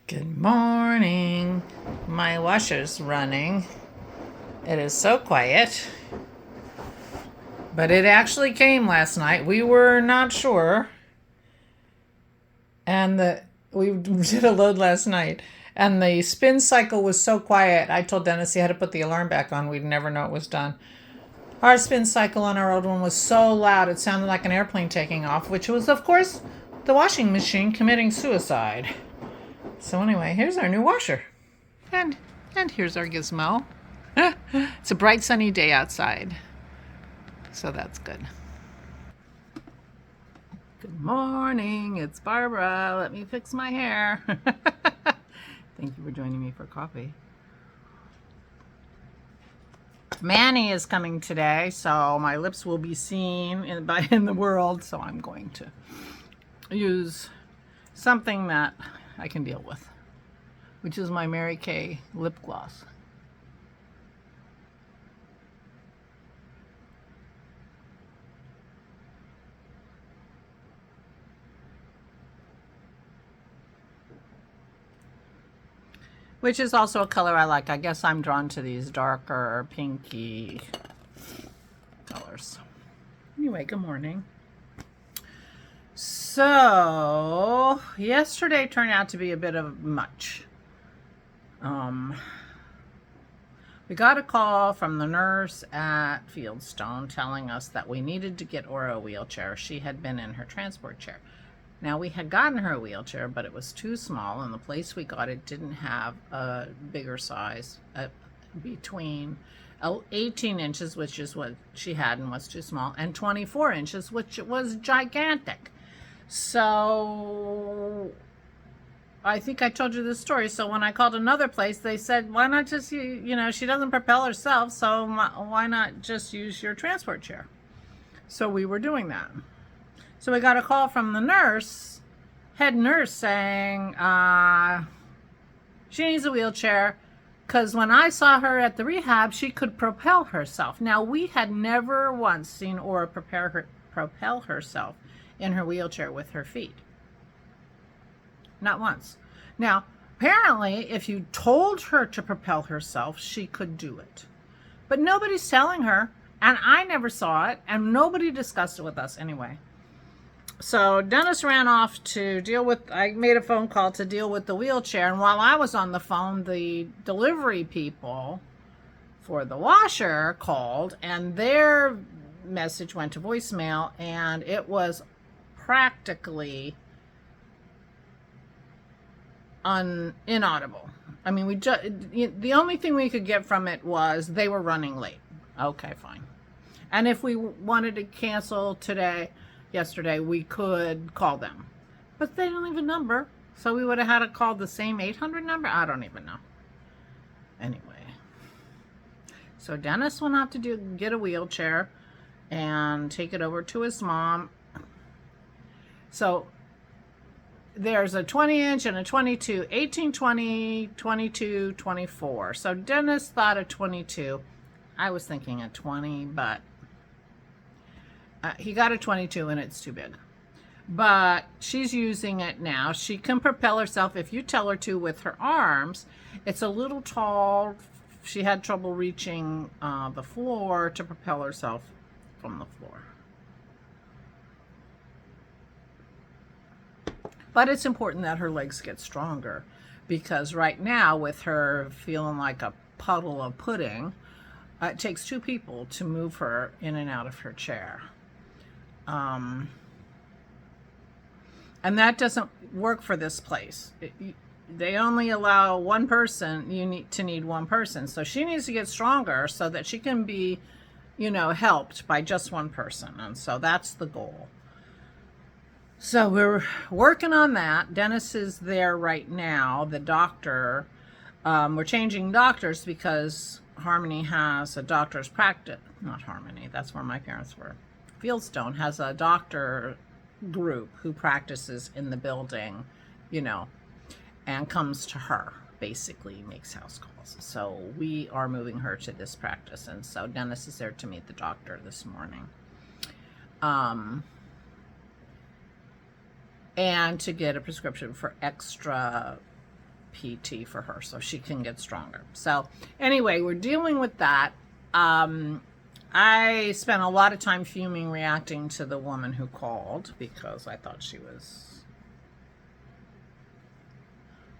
Good morning. My washer's running. It is so quiet. But it actually came last night. We were not sure. And we did a load last night. And the spin cycle was so quiet, I told Dennis he had to put the alarm back on. We'd never know it was done. Our spin cycle on our old one was so loud it sounded like an airplane taking off, which was, of course, the washing machine committing suicide. So anyway, here's our new washer. And here's our gizmo. It's a bright sunny day outside. So that's good. Good morning. It's Barbara. Let me fix my hair. Thank you for joining me for coffee. Manny is coming today, so my lips will be seen in the world, so I'm going to use something that I can deal with, which is my Mary Kay lip gloss. Which is also a color I like. I guess I'm drawn to these darker pinky colors. Anyway, good morning. So, yesterday turned out to be a bit of much. We got a call from the nurse at Fieldstone telling us that we needed to get Aura a wheelchair. She had been in her transport chair. Now, we had gotten her a wheelchair, but it was too small, and the place we got it didn't have a bigger size between 18 inches, which is what she had and was too small, and 24 inches, which was gigantic. So I think I told you this story. So when I called another place, they said, why not just, she doesn't propel herself, so why not just use your transport chair? So we were doing that. So we got a call from the nurse, head nurse, saying she needs a wheelchair because when I saw her at the rehab, she could propel herself. Now, we had never once seen Aura propel herself in her wheelchair with her feet. Not once. Now, apparently, if you told her to propel herself, she could do it. But nobody's telling her, and I never saw it, and nobody discussed it with us anyway. So Dennis ran off to I made a phone call to deal with the wheelchair. And while I was on the phone, the delivery people for the washer called, and their message went to voicemail, and it was practically inaudible. I mean, the only thing we could get from it was they were running late. Okay, fine. And if we wanted to cancel yesterday, we could call them. But they don't leave a number. So we would have had to call the same 800 number? I don't even know. Anyway. So Dennis went out to get a wheelchair and take it over to his mom. So there's a 20-inch and a 22, 18, 20, 22, 24. So Dennis thought a 22. I was thinking a 20, but he got a 22 and it's too big. But she's using it now. She can propel herself if you tell her to with her arms. It's a little tall. She had trouble reaching the floor to propel herself from the floor. But it's important that her legs get stronger because right now, with her feeling like a puddle of pudding, it takes two people to move her in and out of her chair. And that doesn't work for this place. They only allow one person. You need one person. So she needs to get stronger so that she can be, helped by just one person. And so that's the goal. So we're working on that. Dennis is there right now. The doctor, we're changing doctors because Harmony has a doctor's practice. Not Harmony, that's where my parents were. Fieldstone has a doctor group who practices in the building, and comes to her, basically makes house calls. So we are moving her to this practice. And so Dennis is there to meet the doctor this morning. And to get a prescription for extra PT for her so she can get stronger. So anyway, we're dealing with that. I spent a lot of time fuming, reacting to the woman who called because I thought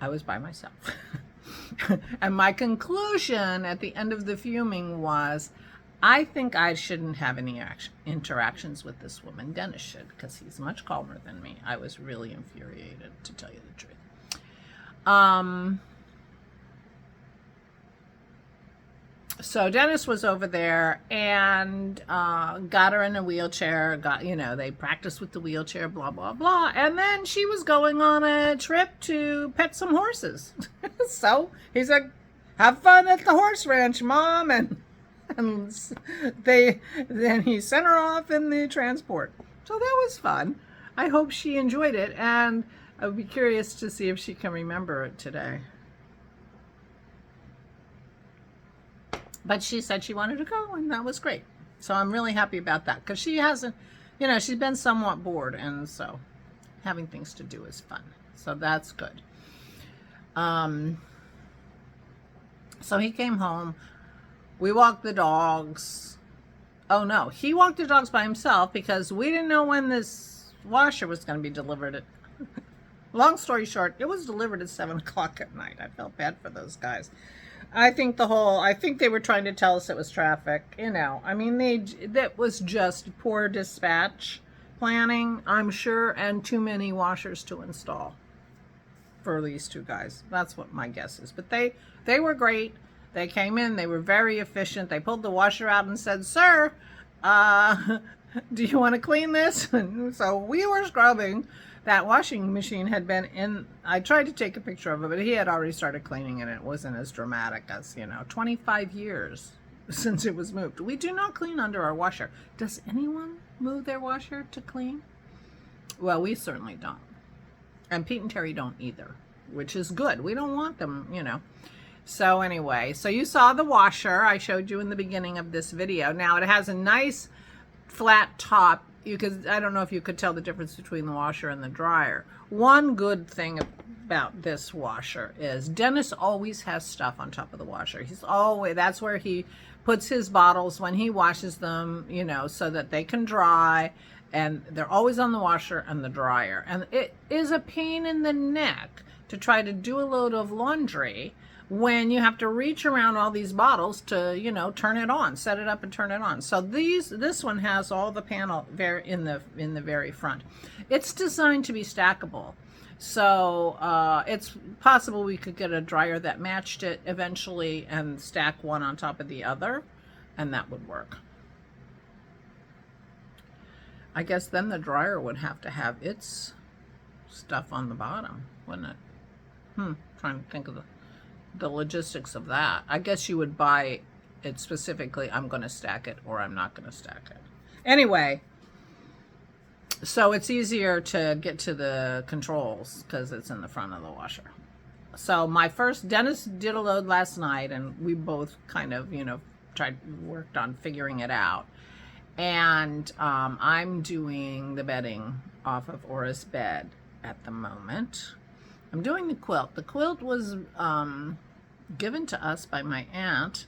I was by myself. And my conclusion at the end of the fuming was, I think I shouldn't have any interactions with this woman. Dennis should, because he's much calmer than me. I was really infuriated, to tell you the truth. So Dennis was over there and got her in a wheelchair. They practiced with the wheelchair, blah, blah, blah. And then she was going on a trip to pet some horses. So he's like, have fun at the horse ranch, Mom. And then he sent her off in the transport. So that was fun. I hope she enjoyed it. And I would be curious to see if she can remember it today. But she said she wanted to go, and that was great. So I'm really happy about that, because she hasn't, she's been somewhat bored, and so having things to do is fun. So that's good. So he came home. We walked the dogs. Oh, no. He walked the dogs by himself because we didn't know when this washer was going to be delivered. Long story short, it was delivered at 7 o'clock at night. I felt bad for those guys. I think they were trying to tell us it was traffic. That was just poor dispatch planning, I'm sure, and too many washers to install for these two guys. That's what my guess is. But they were great. They came in. They were very efficient. They pulled the washer out and said, "Sir, do you want to clean this?" And so we were scrubbing. That washing machine had been in, I tried to take a picture of it, but he had already started cleaning, and it wasn't as dramatic as, 25 years since it was moved. We do not clean under our washer. Does anyone move their washer to clean? Well, we certainly don't. And Pete and Terry don't either, which is good. We don't want them, So anyway, so you saw the washer I showed you in the beginning of this video. Now it has a nice flat top. I don't know if you could tell the difference between the washer and the dryer. One good thing about this washer is Dennis always has stuff on top of the washer. That's where he puts his bottles when he washes them, so that they can dry, and they're always on the washer and the dryer. And it is a pain in the neck to try to do a load of laundry when you have to reach around all these bottles to, turn it on, set it up and turn it on. So this one has all the panel in the very front. It's designed to be stackable. So it's possible we could get a dryer that matched it eventually and stack one on top of the other, and that would work. I guess then the dryer would have to have its stuff on the bottom, wouldn't it? Trying to think of the logistics of that. I guess you would buy it specifically, I'm going to stack it or I'm not going to stack it. Anyway, so it's easier to get to the controls because it's in the front of the washer. So Dennis did a load last night, and we both kind of, worked on figuring it out. And I'm doing the bedding off of Aura's bed at the moment. I'm doing the quilt. The quilt was given to us by my aunt,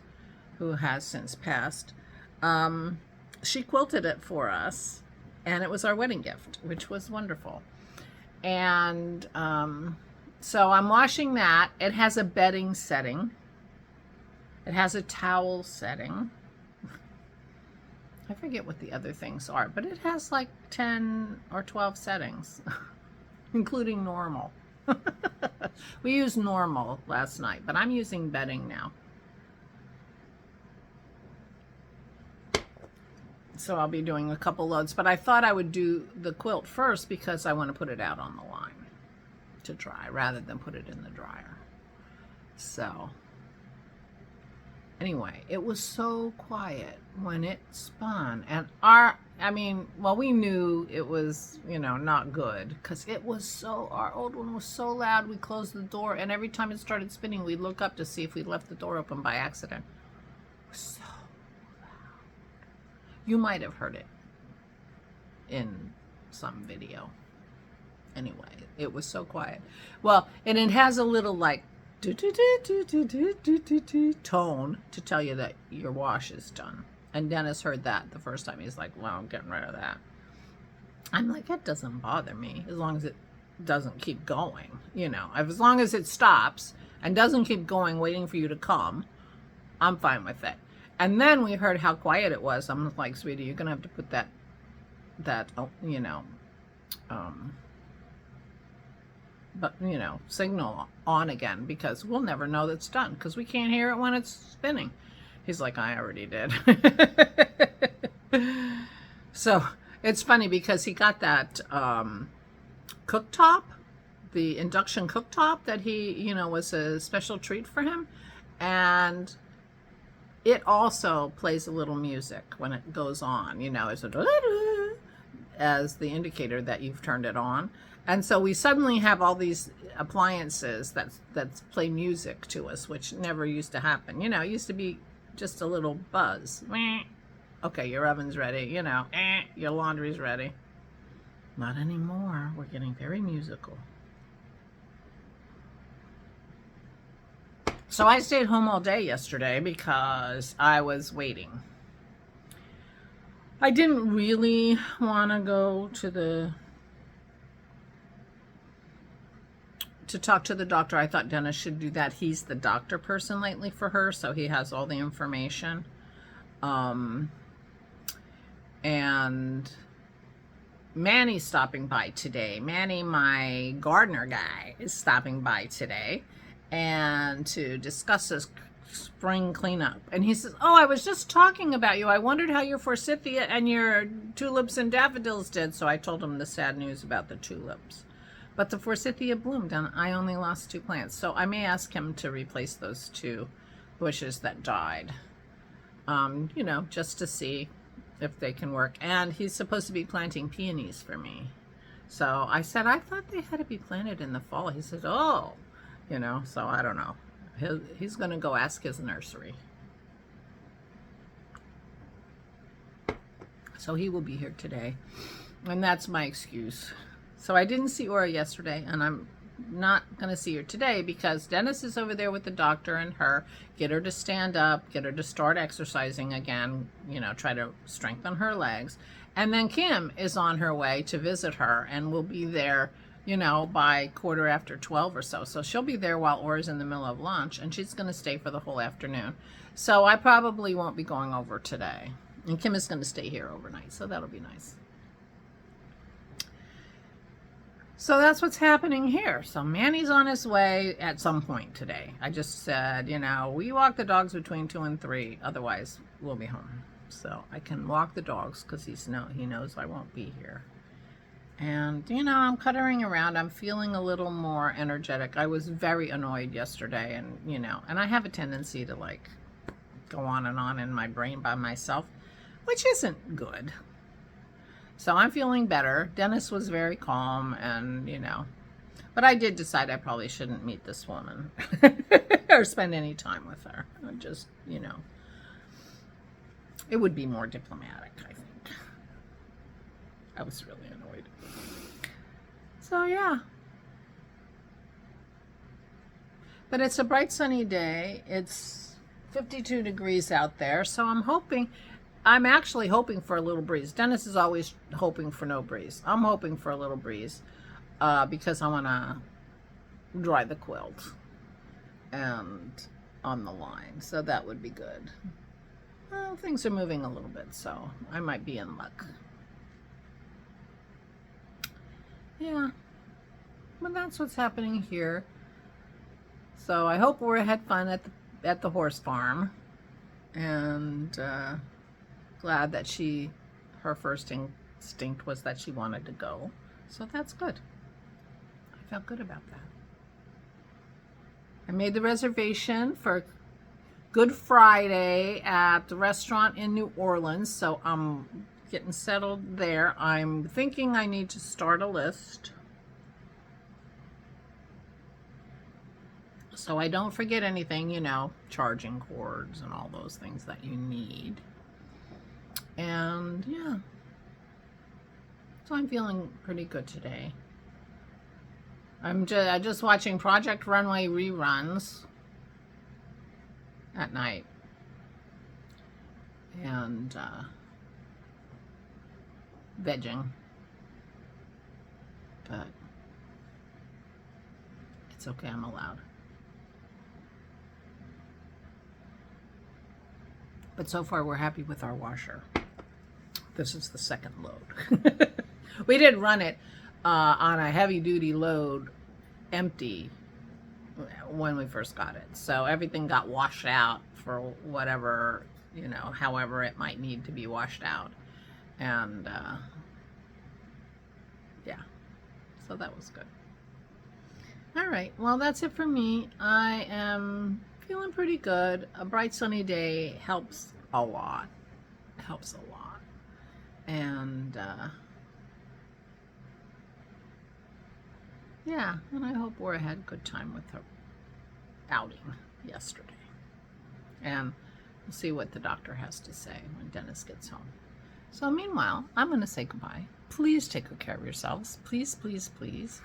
who has since passed. She quilted it for us, and it was our wedding gift, which was wonderful. And so I'm washing that. It has a bedding setting. It has a towel setting. I forget what the other things are, but it has like 10 or 12 settings, including normal. We used normal last night, but I'm using bedding now. So I'll be doing a couple loads, but I thought I would do the quilt first because I want to put it out on the line to dry rather than put it in the dryer. So anyway, it was so quiet when it spun, and we knew it was, not good because our old one was so loud. We closed the door, and every time it started spinning, we'd look up to see if we left the door open by accident. It was so loud. You might have heard it in some video. Anyway, it was so quiet. Well, and it has a little tone to tell you that your wash is done. And Dennis heard that the first time. He's like, well, I'm getting rid of that. I'm like, it doesn't bother me as long as it doesn't keep going, you know. As long as it stops and doesn't keep going waiting for you to come, I'm fine with it. And then we heard how quiet it was. I'm like, sweetie, you're gonna have to put that you know, but you know, signal on again, because we'll never know that's done because we can't hear it when it's spinning. He's like, I already did. So it's funny because he got that cooktop, the induction cooktop that he, you know, was a special treat for him, and it also plays a little music when it goes on, you know, it's a as the indicator that you've turned it on. And so we suddenly have all these appliances that play music to us, which never used to happen. You know, it used to be just a little buzz. Okay, your oven's ready, you know, your laundry's ready. Not anymore. We're getting very musical. So I stayed home all day yesterday because I was waiting. I didn't really want to go to talk to the doctor. I thought Dennis should do that. He's the doctor person lately for her, so he has all the information. And Manny's stopping by today. Manny, my gardener guy, is stopping by today and to discuss his spring cleanup. And he says, oh, I was just talking about you. I wondered how your forsythia and your tulips and daffodils did. So I told him the sad news about the tulips. But the forsythia bloomed and I only lost 2 plants. So I may ask him to replace those 2 bushes that died. You know, just to see if they can work. And he's supposed to be planting peonies for me. So I said, I thought they had to be planted in the fall. He said, oh, you know, so I don't know. He's going to go ask his nursery. So he will be here today. And that's my excuse. So I didn't see Aura yesterday, and I'm not going to see her today because Dennis is over there with the doctor and her. Get her to stand up, get her to start exercising again, you know, try to strengthen her legs. And then Kim is on her way to visit her and will be there, you know, by 12:15 or so. So she'll be there while Aura's in the middle of lunch, and she's going to stay for the whole afternoon. So I probably won't be going over today. And Kim is going to stay here overnight, so that'll be nice. So that's what's happening here. So Manny's on his way at some point today. I just said, you know, we walk the dogs between 2 and 3. Otherwise, we'll be home. So I can walk the dogs because he knows I won't be here. And, you know, I'm cuttering around. I'm feeling a little more energetic. I was very annoyed yesterday. And, you know, and I have a tendency to, like, go on and on in my brain by myself, which isn't good. So I'm feeling better. Dennis was very calm and, you know, but I did decide I probably shouldn't meet this woman or spend any time with her. I just, you know, it would be more diplomatic, I think. I was really annoyed. So, yeah. But it's a bright sunny day. It's 52 degrees out there. So I'm actually hoping for a little breeze. Dennis is always hoping for no breeze. I'm hoping for a little breeze because I want to dry the quilt and on the line. So that would be good. Well, things are moving a little bit, so I might be in luck. Yeah. But that's what's happening here. So I hope we'll have fun at the horse farm. And glad that her first instinct was that she wanted to go. So that's good. I felt good about that. I made the reservation for Good Friday at the restaurant in New Orleans. So I'm getting settled there. I'm thinking I need to start a list so I don't forget anything, you know, charging cords and all those things that you need. And yeah, so I'm feeling pretty good today. I'm just watching Project Runway reruns at night. And vegging. But it's okay, I'm allowed. But so far we're happy with our washer. This is the second load. We did run it on a heavy duty load empty when we first got it. So everything got washed out for whatever, you know, however it might need to be washed out. And yeah, so that was good. All right, well, that's it for me. I am feeling pretty good. A bright sunny day helps a lot. Helps a lot. And yeah, and I hope Laura had a good time with her outing yesterday. And we'll see what the doctor has to say when Dennis gets home. So meanwhile, I'm going to say goodbye. Please take good care of yourselves. Please, please, please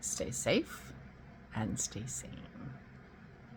stay safe and stay sane.